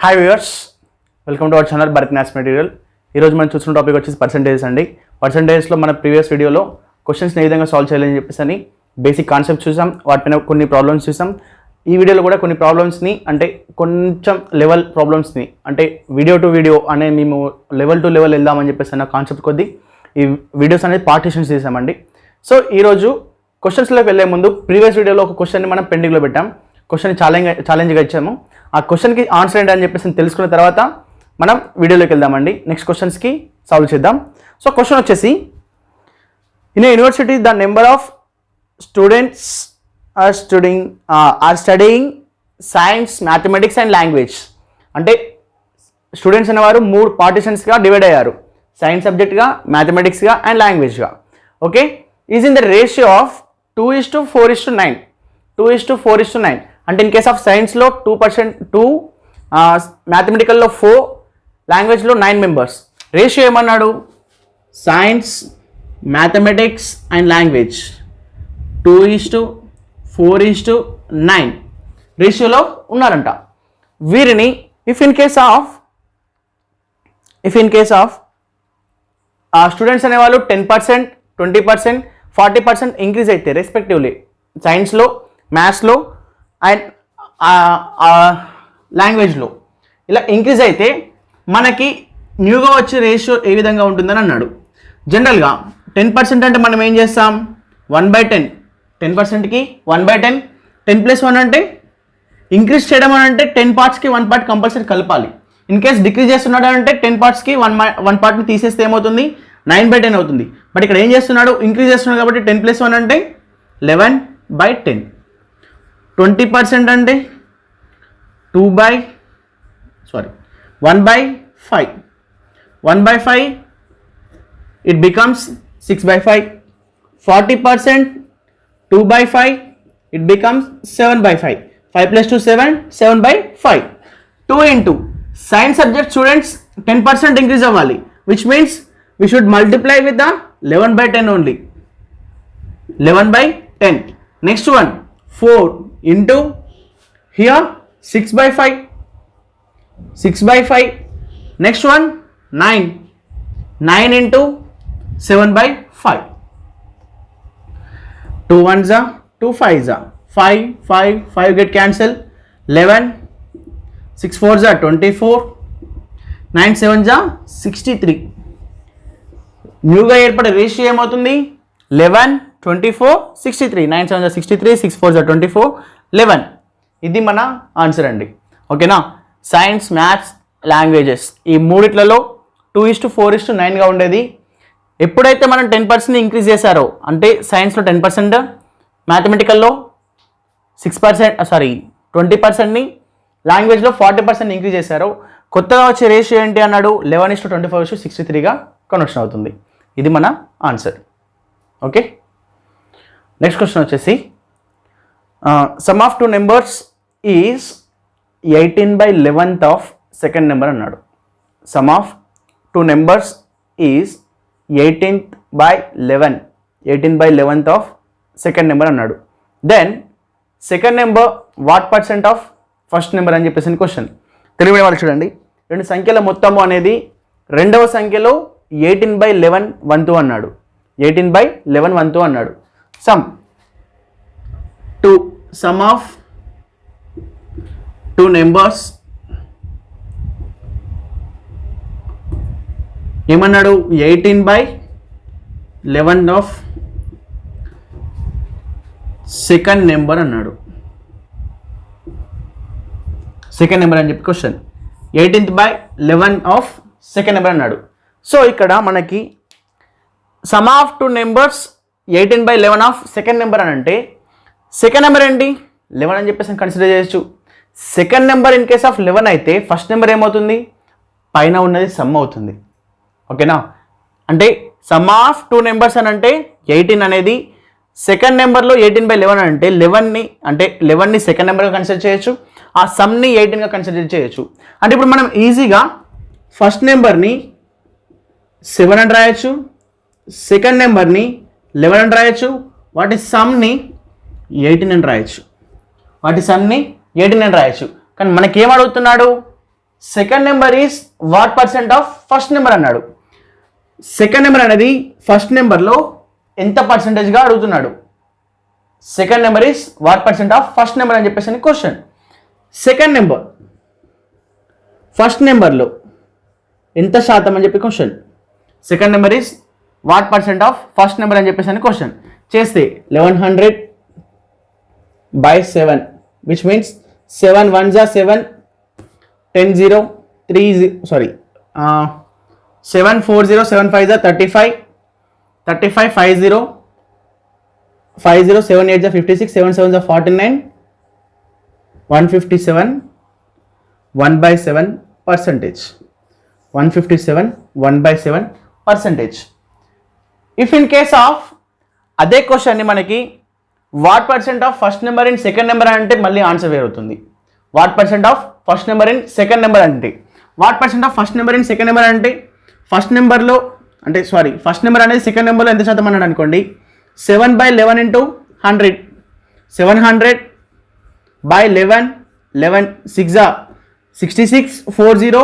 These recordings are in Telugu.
Hi viewers, welcome to our channel Bharat maths material. ఈరోజు మనం చూసిన టాపిక్ వచ్చేసి పర్సంటేజెస్ అండి. పర్సంటేజెస్లో మన ప్రీవియస్ వీడియోలో క్వశ్చన్స్ని ఏ విధంగా సాల్వ్ చేయాలని చెప్పేసి అని బేసిక్ కాన్సెప్ట్స్ చూసాం, వాటిపైన కొన్ని ప్రాబ్లమ్స్ చూసాం. ఈ వీడియోలో కూడా కొన్ని ప్రాబ్లమ్స్ని అంటే కొంచెం లెవెల్ ప్రాబ్లమ్స్ని అంటే వీడియో టు వీడియో అనే మేము లెవెల్ టు లెవెల్ వెళ్దామని చెప్పేసి అన్న కాన్సెప్ట్ కొద్దీ ఈ వీడియోస్ అనేది పార్టిషన్స్ చేసామండి. సో ఈరోజు క్వశ్చన్స్లోకి వెళ్ళే ముందు ప్రీవియస్ వీడియోలో ఒక క్వశ్చన్ని మనం పెండింగ్లో పెట్టాం. క్వశ్చన్ ఛాలెంజ్గా ఇచ్చాము. ఆ క్వశ్చన్కి ఆన్సర్ ఏంటి అని చెప్పేసి తెలుసుకున్న తర్వాత మనం వీడియోలోకి వెళ్దామండి. నెక్స్ట్ క్వశ్చన్స్కి సాల్వ్ చేద్దాం. సో క్వశ్చన్ వచ్చేసి, in university the number of students are studying science, mathematics and language. అంటే స్టూడెంట్స్ అనేవారు 3 పార్టిషన్స్గా డివైడ్ అయ్యారు, సైన్స్ సబ్జెక్ట్గా, మ్యాథమెటిక్స్గా అండ్ లాంగ్వేజ్గా. Okay, is in the ratio of 2:4:9. 2:4:9 అంటే ఇన్ కేస్ ఆఫ్ సైన్స్లో 2%, 2 మ్యాథమెటికల్లో 4, లాంగ్వేజ్లో 9 మెంబర్స్. రేషియో ఏమన్నాడు? సైన్స్, మ్యాథమెటిక్స్ అండ్ లాంగ్వేజ్ 2:4:9 రేషియోలో ఉన్నారంట. వీరిని if in case of students అనేవాళ్ళు 10%, 20%, 40% ఇంక్రీజ్ అయితే రెస్పెక్టివ్లీ సైన్స్లో, మ్యాథ్స్లో అండ్ లాంగ్వేజ్లో ఇలా ఇంక్రీజ్ అయితే మనకి న్యూగా వచ్చే రేషియో ఏ విధంగా ఉంటుందని అన్నాడు. జనరల్గా 10% అంటే మనం ఏం చేస్తాం? 1/10. 10%కి 1/10. 10+1 అంటే ఇంక్రీజ్ చేయడం అని అంటే 10 పార్ట్స్కి 1 పార్ట్ కంపల్సరీ కలపాలి. ఇన్ కేస్ డిక్రీజ్ చేస్తున్నాడు అంటే 10 పార్ట్స్కి 1 పార్ట్ని తీసేస్తే ఏమవుతుంది? 9/10 అవుతుంది. బట్ ఇక్కడ ఏం చేస్తున్నాడు? ఇంక్రీజ్ చేస్తున్నాడు కాబట్టి 10+1 అంటే 11/10. 20% అంటే 1/5. 1/5 it becomes 6/5. 40% 2/5 it becomes 7/5. 5 + 2 7, 7/5. 2 into science subject students 10% increase అవ్వాలి, which means we should multiply with the 11/10 only. 11/10. Next one 4 into here 6/5. 6/5. Next one 9. 9 into 7/5. 2 1s are 2 5s are 5 5 5 get cancel. 11. 6 4s are 24. 9 7s are 63. న్యూగా ఏర్పడే రేషియో ఏమవుతుంది? 11, 24, 63. 9 7s are 63, 6 4s are 24, 11. ఇది మన ఆన్సర్ అండి. ఓకేనా? సైన్స్, మ్యాథ్స్, లాంగ్వేజెస్ ఈ మూడిట్లలో 2:4:9గా ఉండేది. ఎప్పుడైతే మనం 10% ఇంక్రీజ్ చేశారో అంటే సైన్స్లో 10%, మ్యాథమెటికల్లో 20%ని, లాంగ్వేజ్లో 40% ఇంక్రీజ్ చేశారో కొత్తగా వచ్చే రేషియో ఏంటి అన్నాడు? 11:24:63గా కన్వర్షన్ అవుతుంది. ఇది మన ఆన్సర్. ఓకే, నెక్స్ట్ క్వశ్చన్ వచ్చేసి, sum of 2 numbers is 18/11th of second number అన్నాడు. Sum of 2 numbers is 18/11th of second number అన్నాడు. Then second number what % of first number అని చెప్పేసి క్వశ్చన్. తెలుగు వాళ్ళు చూడండి, 2 సంఖ్యల మొత్తము అనేది రెండవ సంఖ్యలో 18/11 అన్నాడు. 18/11 అన్నాడు. సమ్ ఆఫ్ 2 నెంబర్స్ ఏమన్నాడు? 18/11 ఆఫ్ సెకండ్ నెంబర్ అన్నాడు. సెకండ్ నెంబర్ అని చెప్పి క్వశ్చన్ 18/11 ఆఫ్ సెకండ్ నెంబర్ అన్నాడు. సో ఇక్కడ మనకి some of 2 numbers 18/11 of second number అని అంటే సెకండ్ నెంబర్ ఏంటి? 11 అని చెప్పేసి కన్సిడర్ చేయొచ్చు. Second number in case of 11 అయితే ఫస్ట్ నెంబర్ ఏమవుతుంది? పైన ఉన్నది సమ్ అవుతుంది. ఓకేనా? అంటే సమ్ ఆఫ్ 2 నెంబర్స్ అని అంటే 18 అనేది, సెకండ్ నెంబర్లో 18/11 అంటే 11ని సెకండ్ నెంబర్గా కన్సిడర్ చేయొచ్చు, ఆ సమ్ని 18గా కన్సిడర్ చేయొచ్చు. అంటే ఇప్పుడు మనం ఈజీగా ఫస్ట్ నెంబర్ని 7 అని రాయొచ్చు, సెకండ్ నెంబర్ని 11 అని రాయొచ్చు, వాటి సమ్ని 18 అని రాయొచ్చు. కానీ మనకేం అడుగుతున్నాడు? Second number is what percent of first number అన్నాడు. సెకండ్ నెంబర్ అనేది ఫస్ట్ నెంబర్లో ఎంత పర్సెంటేజ్గా అడుగుతున్నాడు. Second number is what percent of first number అని చెప్పేసి క్వశ్చన్. సెకండ్ నెంబర్ ఫస్ట్ నెంబర్లో ఎంత శాతం అని చెప్పి question. Second number is what percent of first number అని చెప్పేసి క్వశ్చన్ చేస్తే 1100/7 which means 7 1s are 7, 10 0 3 sorry 7 4 0 7 5s are 35, 35 50 50 7 8s are 56, 7 7s are 49, 157 1/7 percentage. 157 1/7 percentage. If in case of అదే క్వశ్చన్ని మనకి what percent of first number in second number అంటే మళ్ళీ ఆన్సర్ వేరుతుంది. What percent of first number in second number అంటే what percent of first number in second number అంటే ఫస్ట్ నెంబర్లో అంటే ఫస్ట్ నెంబర్ అనేది సెకండ్ నెంబర్లో ఎంత శాతం అన్నాడు అనుకోండి. 7/11 into 100, 700/11, 11 6 66, 40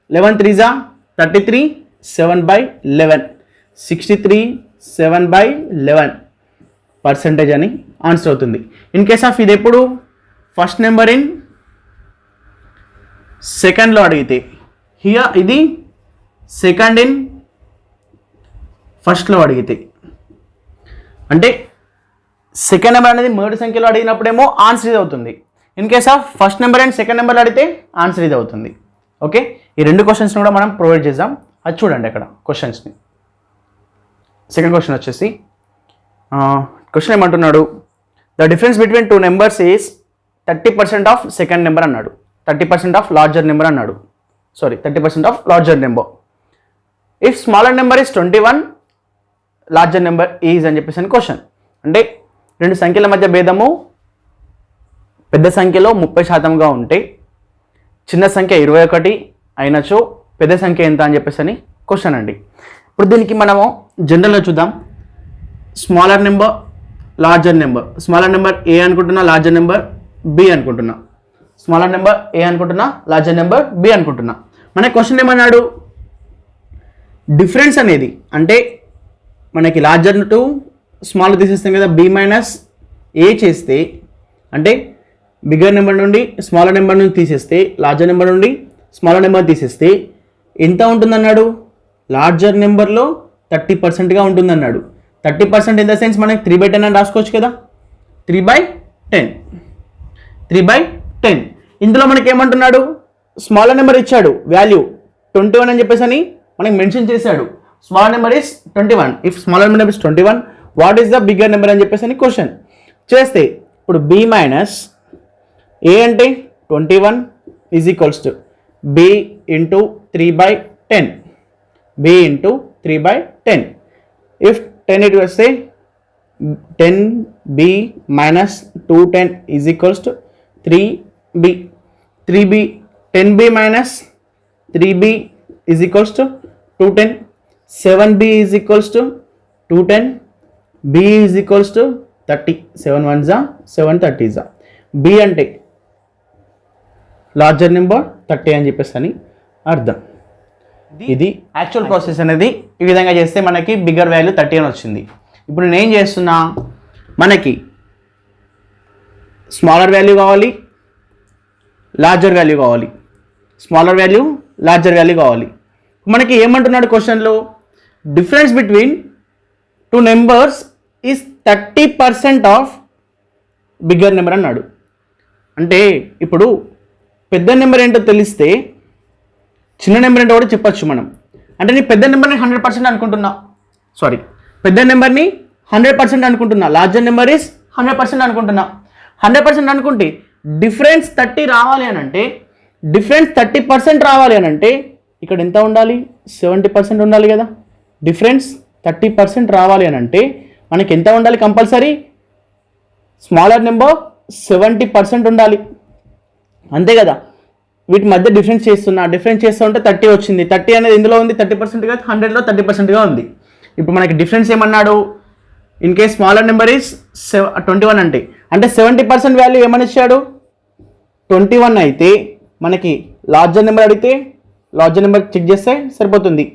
11 3 33, 7/11, 63 7/11 పర్సెంటేజ్ అని ఆన్సర్ అవుతుంది. ఇన్ కేస్ ఆఫ్ ఇది ఎప్పుడు ఫస్ట్ నెంబర్ ఇన్ సెకండ్లో అడిగితే హియర్ ఇది సెకండ్ ఇన్ ఫస్ట్లో అడిగితే అంటే సెకండ్ నెంబర్ అనేది మొదటి సంఖ్యలో అడిగినప్పుడేమో ఆన్సర్ ఇది అవుతుంది. In case of first number and second నెంబర్లో అడిగితే ఆన్సర్ ఇది అవుతుంది. ఓకే, ఈ రెండు క్వశ్చన్స్ని కూడా మనం ప్రొవైడ్ చేద్దాం. అది చూడండి అక్కడ క్వశ్చన్స్ని. సెకండ్ క్వశ్చన్ వచ్చేసి క్వశ్చన్ ఏమంటున్నాడు, the difference between two numbers is 30% of second number అన్నాడు, 30% ఆఫ్ లార్జర్ నెంబర్ అన్నాడు. 30% of larger number. If smaller number is 21, larger number is అని చెప్పేసి క్వశ్చన్. అంటే రెండు సంఖ్యల మధ్య భేదము పెద్ద సంఖ్యలో 30% ఉంటే చిన్న సంఖ్య 21 అయినచో పెద్ద సంఖ్య ఎంత అని చెప్పేసి క్వశ్చన్ అండి. ఇప్పుడు దీనికి మనము జనరల్గా చూద్దాం. Smaller number, larger number. Smaller number A అనుకుంటున్నా, లార్జర్ నెంబర్ బి అనుకుంటున్నా. స్మాలర్ నెంబర్ ఏ అనుకుంటున్నా, లార్జర్ నెంబర్ బి అనుకుంటున్నా. మన క్వశ్చన్ ఏమన్నాడు, డిఫరెన్స్ అనేది అంటే మనకి లార్జర్ టు స్మాల్ తీసేస్తాం కదా, బి మైనస్ ఏ చేస్తే అంటే బిగ్గర్ నెంబర్ నుండి స్మాలర్ నెంబర్ నుంచి తీసేస్తే, లార్జర్ నెంబర్ నుండి స్మాలర్ నెంబర్ తీసేస్తే ఎంత ఉంటుందన్నాడు, లార్జర్ నెంబర్లో 30%గా ఉంటుందన్నాడు. 30% ఇన్ ద సెన్స్ మనకి 3/10 అని రాసుకోవచ్చు కదా. 3/10, 3/10. ఇందులో మనకి ఏమంటున్నాడు, స్మాలర్ నెంబర్ ఇచ్చాడు వాల్యూ 21 అని చెప్పేసి అని మనకి మెన్షన్ చేశాడు. Smaller number is 21. If smaller number is 21, what is the bigger number అని చెప్పేసి అని క్వశ్చన్ చేస్తే ఇప్పుడు బి మైనస్ ఏ అంటే 21 is equals to b into 3/10, b into 3/10. If 10 ఇటు వస్తే 10b minus 210 is equals to 3b, 3b 10b minus 3b is equals to 210, 7b is equals to 210, b is equals to 30, 7 1s are 7 30s are. b అంటే లార్జర్ నెంబర్ 30 అని చెప్పేసి అని అర్థం. ఇది యాక్చువల్ ప్రాసెస్ అనేది ఈ విధంగా చేస్తే మనకి బిగ్గర్ వాల్యూ 30 అని వచ్చింది. ఇప్పుడు నేను ఏం చేస్తున్నా, మనకి స్మాలర్ వాల్యూ కావాలి, లార్జర్ వాల్యూ కావాలి, స్మాలర్ వాల్యూ లార్జర్ వాల్యూ కావాలి. మనకి ఏమంటున్నాడు క్వశ్చన్లో, difference between two numbers is 30% of bigger number అన్నాడు. అంటే ఇప్పుడు పెద్ద నెంబర్ ఏంటో తెలిస్తే చిన్న నెంబర్ ఏంటో కూడా చెప్పచ్చు మనం. అంటే నేను పెద్ద నెంబర్ని 100% అనుకుంటున్నా, పెద్ద నెంబర్ని 100% అనుకుంటున్నా, లార్జర్ నెంబర్ ఈస్ 100% అనుకుంటున్నా. 100% అనుకుంటే డిఫరెన్స్ 30 రావాలి అని అంటే, డిఫరెన్స్ 30% రావాలి అని అంటే ఇక్కడ ఎంత ఉండాలి, 70% ఉండాలి కదా. డిఫరెన్స్ 30% రావాలి అని అంటే మనకి ఎంత ఉండాలి, కంపల్సరీ స్మాలర్ నెంబర్ 70% ఉండాలి, అంతే కదా. వీటి మధ్య డిఫరెన్స్ చేస్తూ ఉంటే 30 వచ్చింది. 30 అనేది ఎందులో ఉంది, 30%గా 100లో 30%గా ఉంది. ఇప్పుడు మనకి డిఫరెన్స్ ఏమన్నాడు, in case smaller number is 21 అంటే 70% వాల్యూ ఏమని ఇచ్చాడు, 21 అయితే మనకి లార్జర్ నెంబర్ అడిగితే లార్జర్ నెంబర్ చెక్ చేస్తే సరిపోతుంది.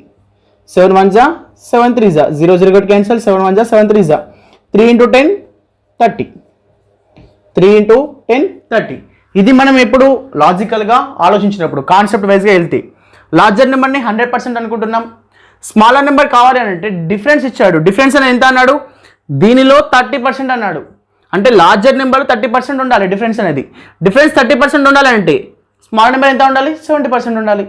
7 1 జా 7 3 జా 0 0 ఒకటి క్యాన్సల్ 7 1 జా 7 3 జా 3 × 10 30 3 × 10 30. ఇది మనం ఎప్పుడు లాజికల్గా ఆలోచించినప్పుడు కాన్సెప్ట్ వైజ్గా వెళ్తే లార్జర్ నెంబర్ని 100% అనుకుంటున్నాం. స్మాలర్ నెంబర్ కావాలి అని అంటే డిఫరెన్స్ ఇచ్చాడు. డిఫరెన్స్ అని ఎంత అన్నాడు? దీనిలో 30% అన్నాడు. అంటే లార్జర్ నెంబర్ 30% ఉండాలి. డిఫరెన్స్ అనేది డిఫరెన్స్ 30% ఉండాలి అంటే స్మాల్ నెంబర్ ఎంత ఉండాలి? 70% ఉండాలి.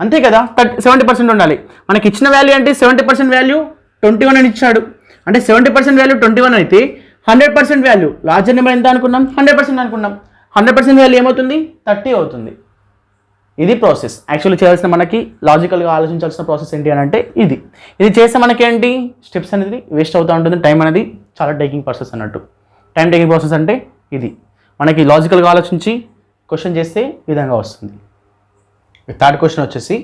అంతే కదా, 70% ఉండాలి. మనకి ఇచ్చిన వాల్యూ అంటే 70% వాల్యూ 21 అని ఇచ్చాడు. అంటే 70% వాల్యూ 21 అయితే 100% వాల్యూ లార్జర్ నెంబర్ ఎంత అనుకున్నాం? 100% అనుకున్నాం. 100% వాల్యూ ఏమవుతుంది? 30 అవుతుంది. ఇది ప్రాసెస్. యాక్చువల్లీ చేయాల్సిన మనకి లాజికల్గా ఆలోచించాల్సిన ప్రాసెస్ ఏంటి అని అంటే ఇది చేస్తే మనకి ఏంటి స్టెప్స్ అనేది వేస్ట్ అవుతూ ఉంటుంది. టైం అనేది చాలా టేకింగ్ ప్రాసెస్ అన్నట్టు. టైం టేకింగ్ ప్రాసెస్ అంటే ఇది మనకి లాజికల్గా ఆలోచించి క్వశ్చన్ చేస్తే ఈ విధంగా వస్తుంది. థర్డ్ క్వశ్చన్ వచ్చేసి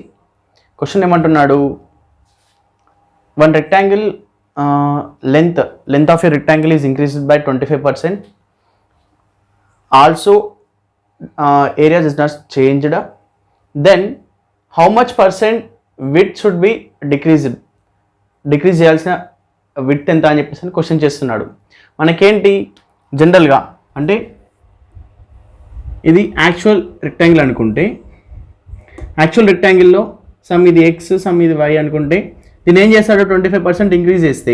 క్వశ్చన్ ఏమంటున్నాడు? One rectangle length of a rectangle is increased by 25%. Also area is not changed. Then how much percent width should be decrease చేయాల్సిన విడ్త్ ఎంత అని చెప్పేసి క్వశ్చన్ చేస్తున్నాడు. మనకేంటి జనరల్గా అంటే ఇది యాక్చువల్ రెక్టాంగిల్ అనుకుంటే యాక్చువల్ రెక్టాంగిల్లో సమ్ ఇది ఎక్స్ సమ్ ఇది వై అనుకుంటే దీన్ని ఏం చేస్తాడు? 25% ఇంక్రీజ్ చేస్తే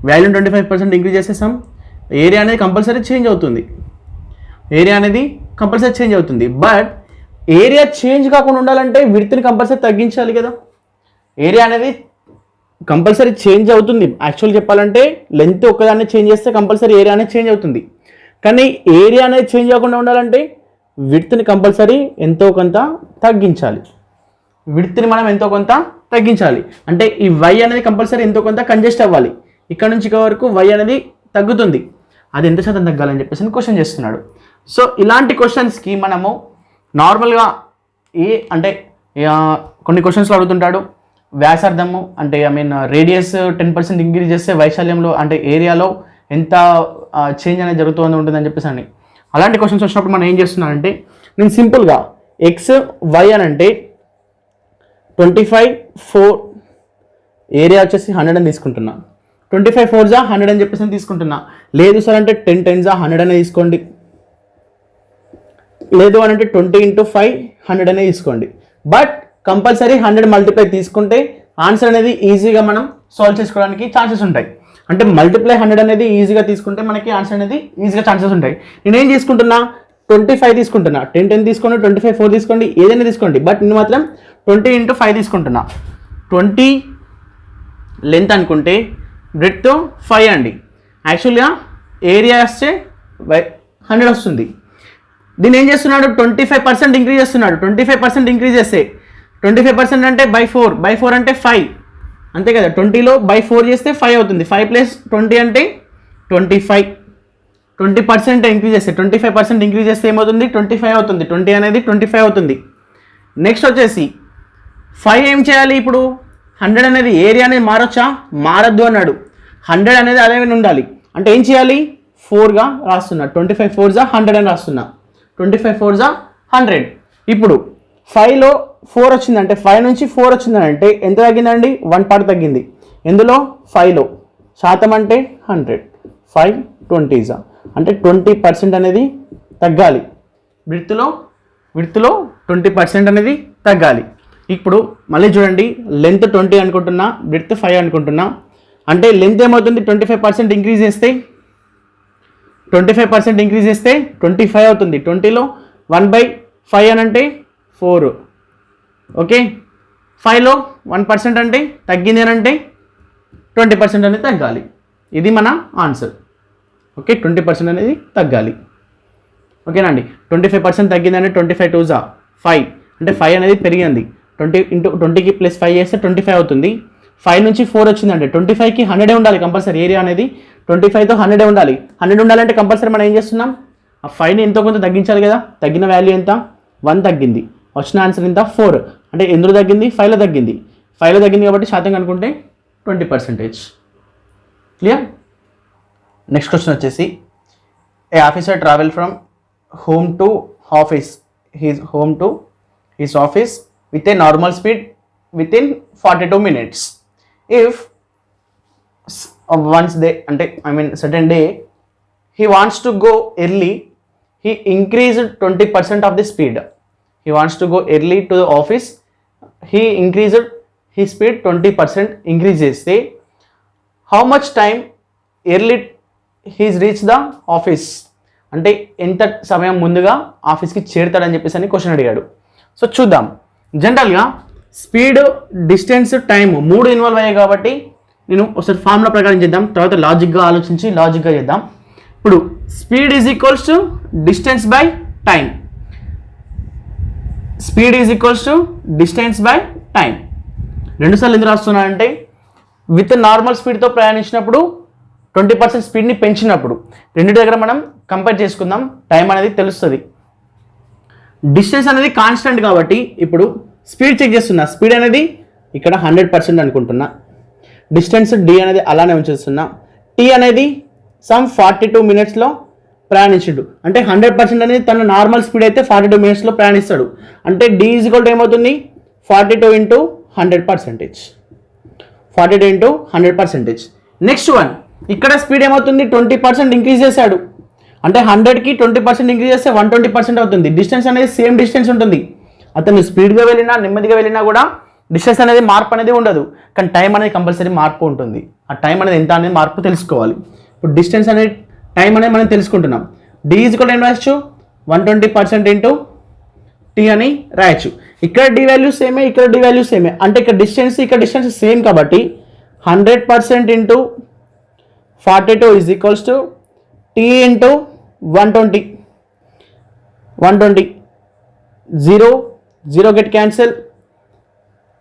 వాల్యూని 25% ఇంక్రీజ్ చేస్తే సమ్ ఏరియా అనేది కంపల్సరీ చేంజ్ అవుతుంది. బట్ ఏరియా చేంజ్ కాకుండా ఉండాలంటే విడ్త్ని కంపల్సరీ తగ్గించాలి కదా. ఏరియా అనేది కంపల్సరీ చేంజ్ అవుతుంది. యాక్చువల్ చెప్పాలంటే లెంత్ ఒక్కదాన్ని చేంజ్ చేస్తే కంపల్సరీ ఏరియా అనేది చేంజ్ అవుతుంది. కానీ ఏరియా అనేది చేంజ్ అవ్వకుండా ఉండాలంటే విడ్త్ని కంపల్సరీ ఎంతో కొంత తగ్గించాలి. అంటే ఈ వై అనేది కంపల్సరీ ఎంతో కొంత కంజెస్ట్ అవ్వాలి. ఇక్కడ నుంచి ఇక్కడ వరకు వై అనేది తగ్గుతుంది. అది ఎంత శాతం తగ్గాలని చెప్పేసి క్వశ్చన్ చేస్తున్నాడు. సో ఇలాంటి క్వశ్చన్స్కి మనము నార్మల్గా అంటే కొన్ని క్వశ్చన్స్లో అడుగుతుంటాడు వ్యాసార్థము అంటే రేడియస్ 10% ఇంక్రీజ్ చేస్తే వైశాల్యంలో అంటే ఏరియాలో ఎంత చేంజ్ అనేది జరుగుతూ ఉంటుందని చెప్పేసి అని అలాంటి క్వశ్చన్స్ వచ్చినప్పుడు మనం ఏం చేస్తున్నానంటే నేను సింపుల్గా ఎక్స్ వై అని అంటే 25 4 ఏరియా వచ్చేసి 100 అని తీసుకుంటున్నా. 25 4 జా 100 అని చెప్పేసి తీసుకుంటున్నా. లేదు సార్ అంటే 10 10 జా 100 అనే తీసుకోండి. లేదు అని అంటే 20 × 5 100 అనే తీసుకోండి. బట్ కంపల్సరీ 100 మల్టిప్లై తీసుకుంటే ఆన్సర్ అనేది ఈజీగా మనం సాల్వ్ చేసుకోవడానికి ఛాన్సెస్ ఉంటాయి. అంటే మల్టిప్లై 100 అనేది ఈజీగా తీసుకుంటే మనకి ఆన్సర్ అనేది ఈజీగా ఛాన్సెస్ ఉంటాయి. నేనేం తీసుకుంటున్నా? 25 తీసుకుంటున్నా. 10 10 తీసుకోండి, 25 4 తీసుకోండి, ఏదైనా తీసుకోండి. బట్ నేను మాత్రం 20 × 5 తీసుకుంటున్నా. 20 లెంత్ అనుకుంటే బ్రెడ్త్ 5 అండి. యాక్చువల్గా ఏరియా వస్తే 100 వస్తుంది. దీన్ని ఏం చేస్తున్నాడు? 25% ఇంక్రీజ్ చేస్తున్నాడు. 25% ఇంక్రీజ్ చేస్తే 25% అంటే బై 4 అంటే 5 అంతే కదా. 20లో బై 4 చేస్తే 5 అవుతుంది. 5 + 20 అంటే 25. 20% ఇంక్రీజ్ చేస్తే 25% ఇంక్రీజ్ చేస్తే ఏమవుతుంది? 25 అవుతుంది. 20 అనేది 25 అవుతుంది. నెక్స్ట్ వచ్చేసి 5 ఏం చేయాలి? ఇప్పుడు 100 అనేది ఏరియా అనేది మారొచ్చా? మారద్దు అన్నాడు. 100 అనేది అదే ఉండాలి. అంటే ఏం చేయాలి? 4గా రాస్తున్నా. 25 4 జా 100 అని రాస్తున్నా. 25 4 జా 100. ఇప్పుడు 5లో 4 వచ్చిందంటే 5 నుంచి 4 వచ్చిందని అంటే ఎంత తగ్గిందండి? 1 పార్ట్ తగ్గింది. ఎందులో? 5లో. శాతం అంటే 100. 5 20 జా అంటే 20% అనేది తగ్గాలి. విడ్త్లో 20% అనేది తగ్గాలి. ఇప్పుడు మళ్ళీ చూడండి, లెంత్ 20 అనుకుంటున్నా, విడ్త్ 5 అనుకుంటున్నా. అంటే లెంత్ ఏమవుతుంది? 25% ఇంక్రీజ్ చేస్తే 25 అవుతుంది. 20లో 1/5 అని అంటే 4. ఓకే, 5లో 1% అంటే తగ్గింది అని అంటే 20% అనేది తగ్గాలి. ఇది మన ఆన్సర్. ఓకే, 20% అనేది తగ్గాలి. ఓకేనండి. 25% తగ్గిందంటే 25 2 జా 5 అంటే 5 అనేది పెరిగింది. 20 × 20కి +5 చేస్తే 25 అవుతుంది. 5 నుంచి 4 వచ్చిందంటే 25కి 100 ఉండాలి కంపల్సరీ. ఏరియా అనేది 25తో 100 ఉండాలి. 100 ఉండాలంటే కంపల్సరీ మనం ఏం చేస్తున్నాం? ఆ 5ని ఎంతో కొంత తగ్గించాలి కదా. తగ్గిన వాల్యూ ఎంత? 1 తగ్గింది. వచ్చిన ఆన్సర్ ఎంత? 4. అంటే ఎందులో తగ్గింది? 5లో తగ్గింది. 5లో తగ్గింది కాబట్టి శాతం కనుక్కుంటే 20%. క్లియర్? నెక్స్ట్ క్వశ్చన్ వచ్చేసి a officer travel from home to office his home to his office with a normal speed within 42 minutes. If once day, certain day, he wants to go early, he increased 20% of the speed. He wants to go early to the office, he increased his speed 20% increases. Say how much time early he's reached the office, అంటే ఎంత సమయం ముందుగా ఆఫీస్కి చేరుతాడని చెప్పేసి అని క్వశ్చన్ అడిగాడు. సో చూద్దాం. జనరల్గా స్పీడ్, డిస్టెన్స్, టైం 3 ఇన్వాల్వ్ అయ్యాయి కాబట్టి నేను ఒకసారి ఫార్ములా ప్రకారం చేద్దాం, తర్వాత లాజిక్గా ఆలోచించి లాజిక్గా చేద్దాం. ఇప్పుడు speed is equals to distance by time. Speed is equals to distance by time. రెండుసార్లు ఎందుకు రాస్తున్నా అంటే విత్ నార్మల్ స్పీడ్తో ప్రయాణించినప్పుడు 20% స్పీడ్ని పెంచినప్పుడు రెండింటి దగ్గర మనం కంపేర్ చేసుకుందాం, టైం అనేది తెలుస్తుంది. డిస్టెన్స్ అనేది కాన్స్టెంట్ కాబట్టి ఇప్పుడు స్పీడ్ చెక్ చేస్తున్నా. స్పీడ్ అనేది ఇక్కడ 100% అనుకుంటున్నా, డిస్టెన్స్ డి అనేది అలానే ఉంచేస్తున్నా. టీ అనేది సమ్ 42 మినిట్స్లో ప్రయాణించుడు, అంటే 100% అనేది తన నార్మల్ స్పీడ్ అయితే 42 మినిట్స్లో ప్రయాణిస్తాడు. అంటే డి ఈజ్ ఈక్వల్ టు ఏమవుతుంది, 42 ఇంటూ 100%. 42 ఇంటూ 100%. నెక్స్ట్ వన్, ఇక్కడ స్పీడ్ ఏమవుతుంది, 20% ఇంక్రీజ్ చేశాడు, అంటే 100కి 20% ఇంక్రీజ్ చేస్తే 120% అవుతుంది. డిస్టెన్స్ అనేది సేమ్ డిస్టెన్స్ ఉంటుంది. అతను స్పీడ్గా వెళ్ళినా నెమ్మదిగా వెళ్ళినా కూడా డిస్టెన్స్ అనేది మార్పు అనేది ఉండదు, కానీ టైం అనేది కంపల్సరీ మార్పు ఉంటుంది. ఆ టైం అనేది ఎంత అనేది మార్పు తెలుసుకోవాలి. ఇప్పుడు డిస్టెన్స్ అనేది టైం అనేది మనం తెలుసుకుంటున్నాం. డి ఈజ్ ఈక్వల్ ఏం రాయొచ్చు, 120% ఇంటూ టీ అని రాయొచ్చు. ఇక్కడ డి వాల్యూ సేమే, ఇక్కడ డి వాల్యూ సేమే, అంటే ఇక్కడ డిస్టెన్స్ సేమ్ కాబట్టి 100% into 42 is equals to T into 120. 0 get cancel,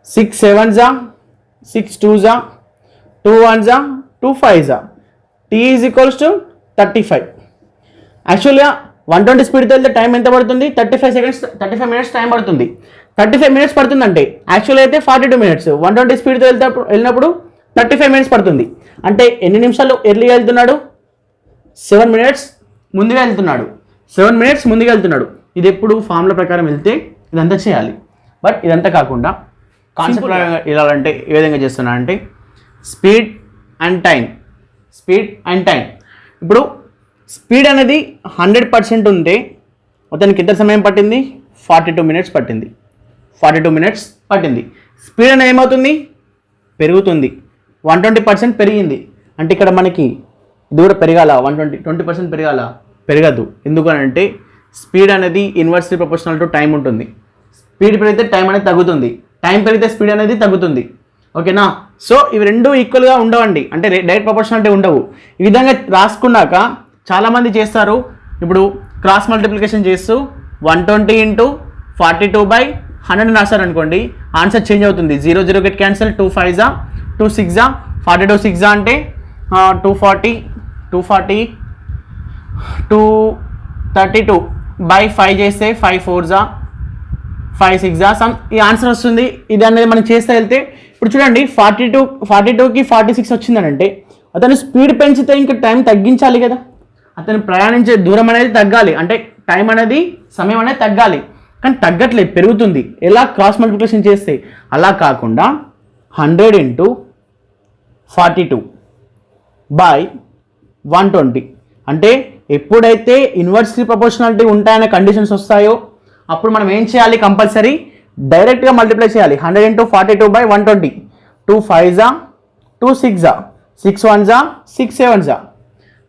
6 7s are 6 2s are 2 1s are 2 5s are. T is equals to 35. యాక్చువల్గా 120 స్పీడ్తో వెళ్తే టైం ఎంత పడుతుంది, 35 మినిట్స్ టైం పడుతుంది. 35 మినిట్స్ పడుతుందంటే యాక్చువల్ అయితే 42 మినిట్స్. 120 స్పీడ్తో వెళ్ళినప్పుడు 35 మినిట్స్ పడుతుంది. అంటే ఎన్ని నిమిషాలు ఎర్లీగా వెళ్తున్నాడు, 7 మినిట్స్ ముందుగా వెళ్తున్నాడు. 7 మినిట్స్ ముందుగా వెళ్తున్నాడు. ఇది ఎప్పుడు ఫార్ములా ప్రకారం వెళ్తే ఇదంతా చేయాలి. బట్ ఇదంతా కాకుండా కాన్సెప్ట్ వెళ్ళాలంటే ఏ విధంగా చేస్తున్నా అంటే స్పీడ్ అండ్ టైం. ఇప్పుడు స్పీడ్ అనేది 100% ఉంటే అతనికి ఎంత సమయం పట్టింది, 42 మినిట్స్ పట్టింది. 42 మినిట్స్ పట్టింది. స్పీడ్ అనేది ఏమవుతుంది, పెరుగుతుంది. 120% పెరిగింది, అంటే ఇక్కడ మనకి ఇది కూడా పెరగాల, 20% పెరగాల, పెరగదు. ఎందుకనంటే స్పీడ్ అనేది ఇన్వర్స్లీ ప్రపోర్షనల్ టు టైం ఉంటుంది. స్పీడ్ పెరిగితే టైం అనేది తగ్గుతుంది, టైం పెరిగితే స్పీడ్ అనేది తగ్గుతుంది. ఓకేనా? సో ఇవి రెండు ఈక్వల్గా ఉండవండి, అంటే డైరెక్ట్ ప్రపోర్షనాలిటీ ఉండవు. ఈ విధంగా రాసుకున్నాక చాలామంది చేస్తారు. ఇప్పుడు క్రాస్ మల్టిప్లికేషన్ చేస్తూ 120 ఇంటూ 42/100 రాస్తారు అనుకోండి, ఆన్సర్ చేంజ్ అవుతుంది. 0 గెట్ క్యాన్సల్, 2 5s 2 6 42 6 అంటే 240 232/5 చేస్తే 5 4s 5 6 సమ్ ఈ ఆన్సర్ వస్తుంది. ఇది అనేది మనం చేస్తే వెళ్తే ఇప్పుడు చూడండి 42కి 46 వచ్చిందనంటే అతను స్పీడ్ పెంచితే ఇంకా టైం తగ్గించాలి కదా, అతను ప్రయాణించే దూరం అనేది తగ్గాలి, అంటే టైం అనేది సమయం అనేది తగ్గాలి. కానీ తగ్గట్లేదు, పెరుగుతుంది. ఎలా, క్రాస్ మల్టిప్లికేషన్ చేస్తే. అలా కాకుండా 100 ఇంటూ 42/120 అంటే ఎప్పుడైతే ఇన్వర్స్లీ ప్రపోర్షనాలిటీ ఉంటాయనే కండిషన్స్ వస్తాయో అప్పుడు మనం ఏం చేయాలి, కంపల్సరీ డైరెక్ట్గా మల్టిప్లై చేయాలి. 100 into 42/120, 2 5s 2 6s 6 1s 6 7s,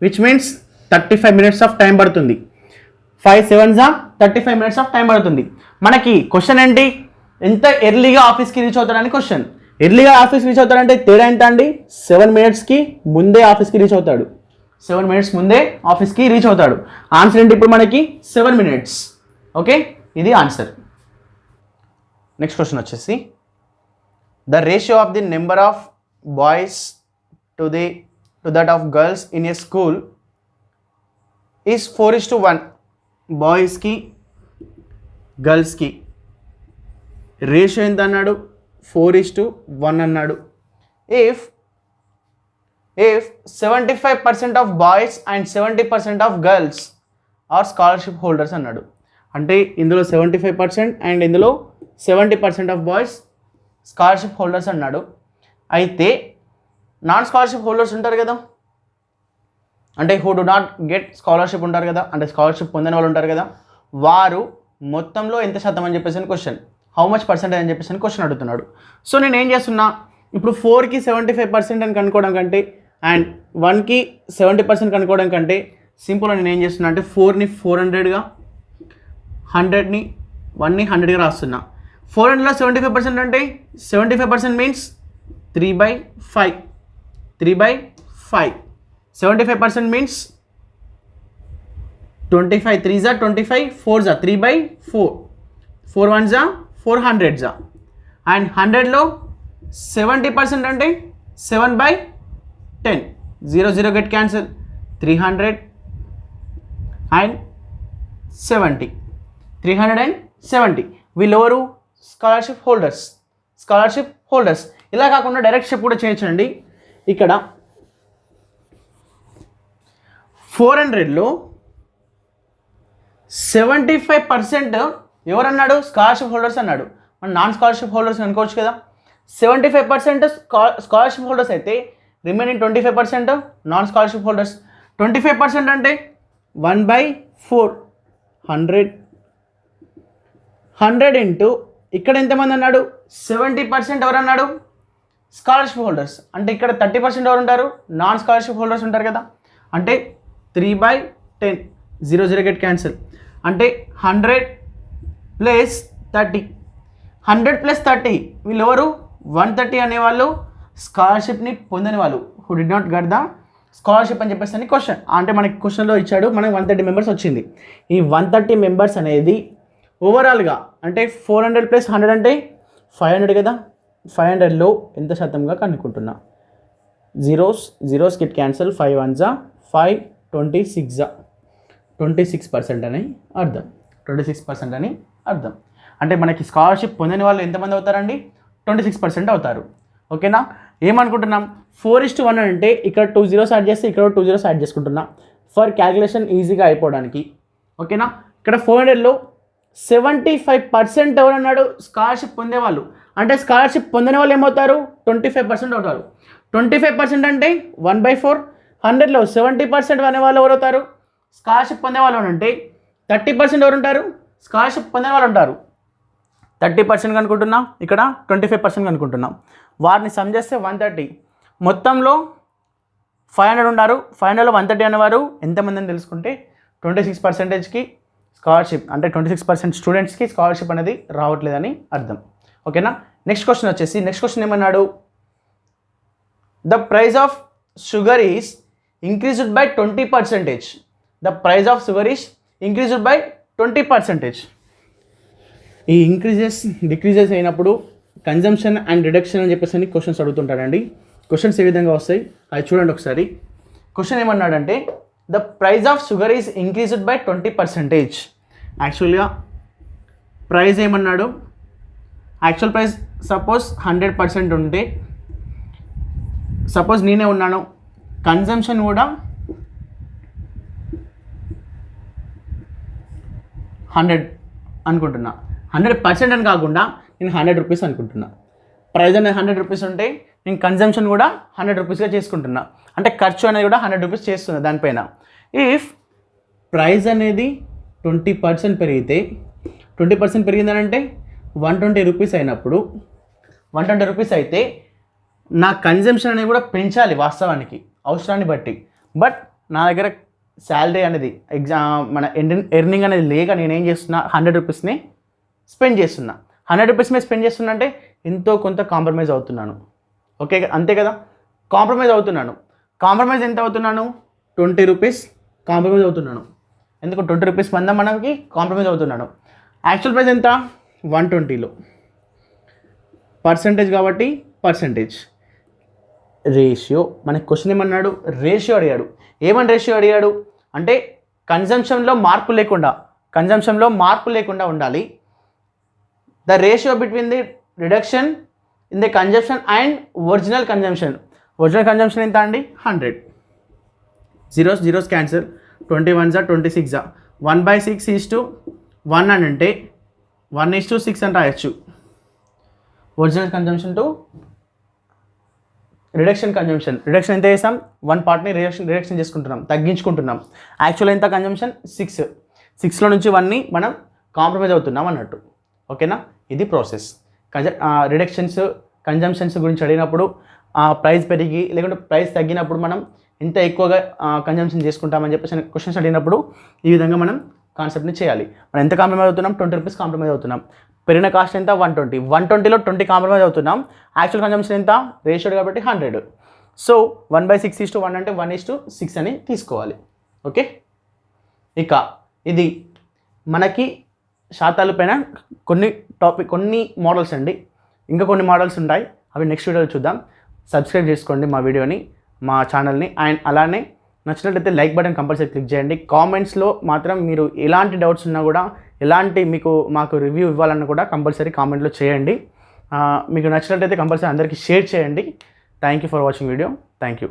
which means 35 minutes of time పడుతుంది. 5 7s 35 మినిట్స్ ఆఫ్ టైం పడుతుంది. మనకి క్వశ్చన్ ఏంటి, ఎంత ఎర్లీగా ఆఫీస్కి రీచ్ అవుతాడని క్వశ్చన్. ఎర్లీగా ఆఫీస్కి రీచ్ అవుతాడంటే తేడా ఎంత అండి, 7 మినిట్స్కి ముందే ఆఫీస్కి రీచ్ అవుతాడు. 7 మినిట్స్ ముందే ఆఫీస్కి రీచ్ అవుతాడు. ఆన్సర్ ఏంటి ఇప్పుడు మనకి 7 మినిట్స్. ఓకే, ఇది ఆన్సర్. నెక్స్ట్ క్వశ్చన్ వచ్చేసి the ratio of the number of boys to that of girls in a school is 4:1. బాయ్స్కి గర్ల్స్కి రేషియో ఎంత అన్నాడు, 4:1 అన్నాడు. If 75% of boys and 70% of girls are scholarship holders అన్నాడు. అంటే ఇందులో 75% అండ్ ఇందులో 70% ఆఫ్ బాయ్స్ స్కాలర్షిప్ హోల్డర్స్ అన్నాడు. అయితే నాన్ స్కాలర్షిప్ హోల్డర్స్ ఉంటారు కదా, అంటే who do not get scholarship ఉంటారు కదా, అంటే స్కాలర్షిప్ పొందిన వాళ్ళు ఉంటారు కదా, వారు మొత్తంలో ఎంత శాతం అని చెప్పేసి క్వశ్చన్, హౌ మచ్ పర్సెంటేజ్ అని చెప్పేసి క్వశ్చన్ అడుగుతున్నాడు. సో నేను ఏం చేస్తున్నా, ఇప్పుడు 4కి 75% అని కనుక్కోవడం కంటే అండ్ 1కి 70% కనుక్కోవడం కంటే సింపుల్గా నేను ఏం చేస్తున్నా అంటే 4ని 400గా, 100ని 1ని 100గా రాస్తున్నా. 400లో 75% అంటే 75% means 3/5. 3/5. 75% means 25 3s are 25, 4s are 3/4, 4 1s are 400s are, and 100లో 70% అంటే 7/10. 0 0 get cancel. 300 and 70. 370 వీళ్ళెవరు? Scholarship holders. ఇలా కాకుండా డైరెక్ట్ స్టెప్ కూడా చేయొచ్చండి. ఇక్కడ 400లో 75% ఎవరన్నాడు? స్కాలర్షిప్ హోల్డర్స్ అన్నాడు. మనం నాన్ స్కాలర్షిప్ హోల్డర్స్ అనుకోవచ్చు కదా. 75% స్కాలర్షిప్ హోల్డర్స్ అయితే రిమైనింగ్ 25% నాన్ స్కాలర్షిప్ హోల్డర్స్. 25% అంటే 1/4. 100 ఇంటూ ఇక్కడ ఎంతమంది అన్నాడు? 70% ఎవరు అన్నాడు? Scholarship holders. అంటే ఇక్కడ 30% ఎవరు ఉంటారు? నాన్ స్కాలర్షిప్ హోల్డర్స్ ఉంటారు కదా. అంటే 3/10. 0 0 గెట్ క్యాన్సిల్. అంటే 100 + 30. 100 + 30 వీళ్ళు ఎవరు? 130 అనేవాళ్ళు స్కాలర్షిప్ని పొందని వాళ్ళు, who do not get the scholarship అని చెప్పేసి క్వశ్చన్. అంటే మనకి క్వశ్చన్లో ఇచ్చాడు, మనకి 130 మెంబర్స్ వచ్చింది. ఈ 130 మెంబర్స్ అనేది ఓవరాల్గా అంటే 400 + 100 అంటే 500 కదా. 500లో ఎంత శాతంగా కనుక్కుంటున్నా. Zeros Git cancel. 5 1s 5, 26 26% అని అర్థం. 26% అని అర్థం. అంటే మనకి స్కాలర్షిప్ పొందని వాళ్ళు ఎంతమంది అవుతారండి? 26% అవుతారు. ఓకేనా? ఏమనుకుంటున్నాం? 4:1 అంటే ఇక్కడ 2 zeros యాడ్ చేస్తే ఇక్కడ 2 zeros యాడ్ చేసుకుంటున్నా ఫర్ క్యాలిక్యులేషన్ ఈజీగా అయిపోవడానికి. ఓకేనా? ఇక్కడ 400లో 75% ఎవరన్నాడు? స్కాలర్షిప్ పొందేవాళ్ళు. అంటే స్కాలర్షిప్ పొందిన వాళ్ళు ఏమవుతారు? 25% అవుతారు. 25% అంటే 1/4. 100లో 70% అనేవాళ్ళు ఎవరు అవుతారు? స్కాలర్షిప్ పొందేవాళ్ళు. అంటే 30% ఎవరు ఉంటారు? స్కాలర్షిప్ పొందే వాళ్ళు ఉంటారు. 30% కనుక్కుంటున్నాం, ఇక్కడ 25% కనుక్కుంటున్నాం. వారిని సమ్ చేస్తే 130. మొత్తంలో 500 ఉన్నారు. 500లో 130 అనేవారు ఎంతమంది అని తెలుసుకుంటే 26%కి స్కాలర్షిప్, అంటే 26% స్టూడెంట్స్కి స్కాలర్షిప్ అనేది రావట్లేదని అర్థం. ఓకేనా? నెక్స్ట్ క్వశ్చన్ ఏమన్నాడు? The price of sugar is increased by 20%. The price of sugar is increased by 20%. ఈ డిక్రీజెస్ అయినప్పుడు కన్జంప్షన్ అండ్ రిడక్షన్ అని చెప్పేసి క్వశ్చన్స్ అడుగుతుంటాడండి. క్వశ్చన్స్ ఏ విధంగా వస్తాయి అది చూడండి ఒకసారి. క్వశ్చన్ ఏమన్నాడంటే the price of sugar is increased by 20%. యాక్చువల్గా ప్రైస్ ఏమన్నాడు? యాక్చువల్ ప్రైస్ సపోజ్ 100% ఉంటే, సపోజ్ నేనే ఉన్నాను, కన్జంప్షన్ కూడా 100 అనుకుంటున్నా. 100% అని కాకుండా నేను 100 రూపీస్ అనుకుంటున్నా. ప్రైస్ అనేది 100 రూపీస్ ఉంటే నేను కన్జంప్షన్ కూడా 100 రూపీస్గా చేసుకుంటున్నా. అంటే ఖర్చు అనేది కూడా 100 రూపీస్ చేస్తున్నా దానిపైన. ఇఫ్ ప్రైస్ అనేది 20% పెరిగితే, 20% పెరిగిందనంటే 120 రూపీస్ అయినప్పుడు, 120 రూపీస్ అయితే నా కన్జంప్షన్ అనేది కూడా పెంచాలి వాస్తవానికి అవసరాన్ని బట్టి. బట్ నా దగ్గర శాలరీ అనేది మన ఎర్నింగ్ అనేది లేక నేనేం చేస్తున్నా, 100 రూపీస్ని స్పెండ్ చేస్తున్నా. 100 రూపీస్ మీద స్పెండ్ చేస్తున్నా అంటే ఎంతో కొంత కాంప్రమైజ్ అవుతున్నాను. ఓకే, అంతే కదా? కాంప్రమైజ్ అవుతున్నాను. కాంప్రమైజ్ ఎంత అవుతున్నాను? 20 రూపీస్ కాంప్రమైజ్ అవుతున్నాను. ఎందుకు 20 రూపీస్ మందా మనకి కాంప్రమైజ్ అవుతున్నాను. యాక్చువల్ ప్రైస్ ఎంత? 120లో పర్సంటేజ్ కాబట్టి పర్సంటేజ్. రేషియో, మనకి క్వశ్చన్ ఏమన్నాడు? రేషియో అడిగాడు. ఏమని రేషియో అడిగాడు అంటే కన్జంప్షన్లో మార్పు లేకుండా ఉండాలి. The ratio between the reduction in the consumption and original consumption. Original consumption ఎంత అండి? 100. Zeros cancel. 20 1s 26. 1/6 is to 1 అని అంటే 1:6 అని రాయొచ్చు. Original consumption to reduction consumption. Reduction ఎంత చేస్తాం, 1 పార్ట్ని రిడక్షన్ చేసుకుంటున్నాం, తగ్గించుకుంటున్నాం. యాక్చువల్ ఎంత కన్జంప్షన్ 6లో నుంచి 1ని మనం కాంప్రమైజ్ అవుతున్నాం అన్నట్టు. ఓకేనా, ఇది ప్రాసెస్. రిడక్షన్స్ కన్జంప్షన్స్ గురించి అడిగినప్పుడు ప్రైస్ పెరిగి లేకుంటే ప్రైస్ తగ్గినప్పుడు మనం ఎంత ఎక్కువగా కన్జంప్షన్ చేసుకుంటామని చెప్పేసి క్వశ్చన్స్ అడిగినప్పుడు ఈ విధంగా మనం కాన్సెప్ట్ని చేయాలి. మనం ఎంత కాంప్రమైజ్ అవుతున్నాం, 20 రూపీస్ కాంప్రమైజ్ అవుతున్నాం. పెరిగిన కాస్ట్ ఎంత 120, 120లో 20 కాంప్రమైజ్ అవుతున్నాం. యాక్చువల్ కన్జంప్షన్ ఎంత, రేషియోడ్ కాబట్టి 100. సో 1/6:1 అంటే 1:6 అని తీసుకోవాలి. ఓకే, ఇక ఇది మనకి శాతాల పైన కొన్ని మోడల్స్ అండి. ఇంకా కొన్ని మోడల్స్ ఉంటాయి, అవి నెక్స్ట్ వీడియోలో చూద్దాం. సబ్స్క్రైబ్ చేసుకోండి మా వీడియోని, మా ఛానల్ని. అండ్ అలానే నచ్చినట్లయితే లైక్ బటన్ కంపల్సరీ క్లిక్ చేయండి. కామెంట్స్లో మాత్రం మీరు ఎలాంటి డౌట్స్ ఉన్నా కూడా, ఎలాంటి మాకు రివ్యూ ఇవ్వాలన్నా కూడా కంపల్సరీ కామెంట్లో చేయండి. మీకు నచ్చినట్లయితే కంపల్సరీ అందరికీ షేర్ చేయండి. Thank you for watching video. Thank you.